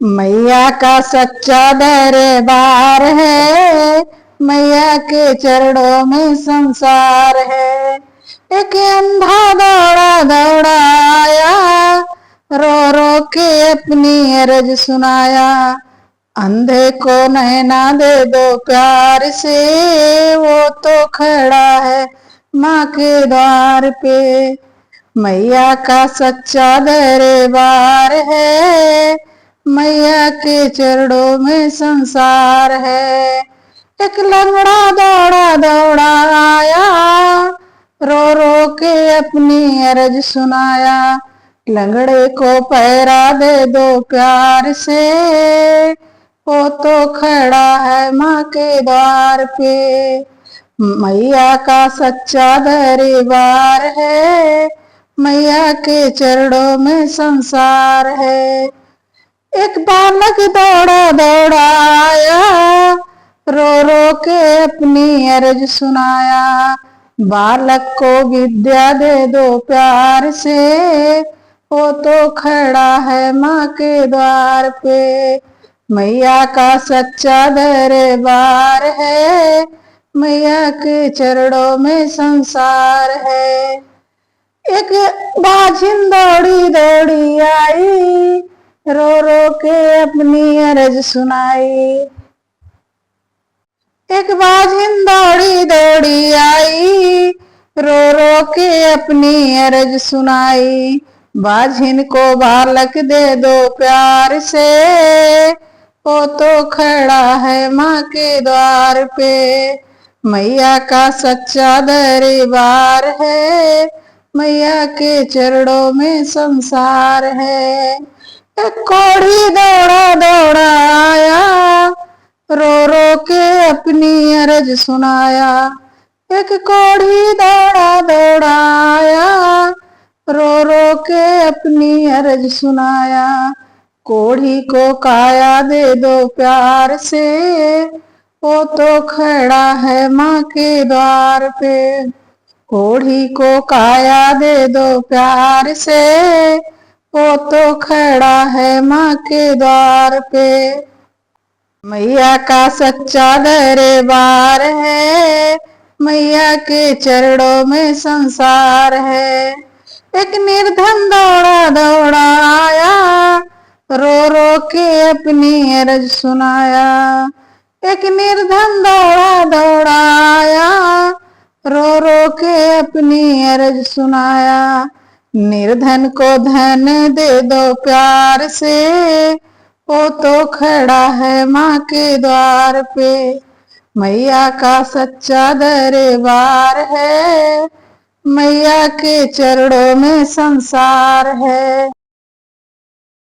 मैया का सच्चा दरबार है, मैया के चरणों में संसार है। एक अंधा दौड़ा दौड़ा आया, रो रो के अपनी अर्ज सुनाया। अंधे को नैना दे दो प्यार से, वो तो खड़ा है माँ के द्वार पे। मैया का सच्चा दरबार है, मैया के चरणों में संसार है। एक लंगड़ा दौड़ा दौड़ा आया, रो रो के अपनी अर्ज सुनाया। लंगड़े को पैरा दे दो प्यार से, वो तो खड़ा है माँ के द्वार पे। मैया का सच्चा दरबार है, मैया के चरणों में संसार है। एक बालक दौड़ा दौड़ा आया, रो रो के अपनी अर्ज सुनाया। बालक को विद्या दे दो प्यार से, वो तो खड़ा है माँ के द्वार पे। मैया का सच्चा दरबार है, मैया के चरणों में संसार है। एक बाझिन दौड़ी दौड़ी आई, रो रो के अपनी अर्ज सुनाई। एक बाझिन दौड़ी दौड़ी आई, रो रो के अपनी अर्ज सुनाई। बाझिन को बालक दे दो प्यार से, वो तो खड़ा है माँ के द्वार पे। मैया का सच्चा दरबार है, मैया के चरणों में संसार है। एक कोढ़ी दौड़ा दौड़ा आया, रो रो के अपनी अर्ज सुनाया। एक कोढ़ी दौड़ा दौड़ा आया, रो रो के अपनी अर्ज सुनाया। कोढ़ी को काया दे दो प्यार से, वो तो खड़ा है माँ के द्वार पे। कोढ़ी को काया दे दो प्यार से, वो तो खड़ा है माँ के द्वार पे। मैया का सच्चा दरबार है, मैया के चरणों में संसार है। एक निर्धन दौड़ा दौड़ा आया, रो रो के अपनी अर्ज सुनाया। एक निर्धन दौड़ा दौड़ा आया, रो रो के अपनी अर्ज सुनाया। निर्धन को धन दे दो प्यार से, वो तो खड़ा है माँ के द्वार पे। मैया का सच्चा दरबार है, मैया के चरणों में संसार है।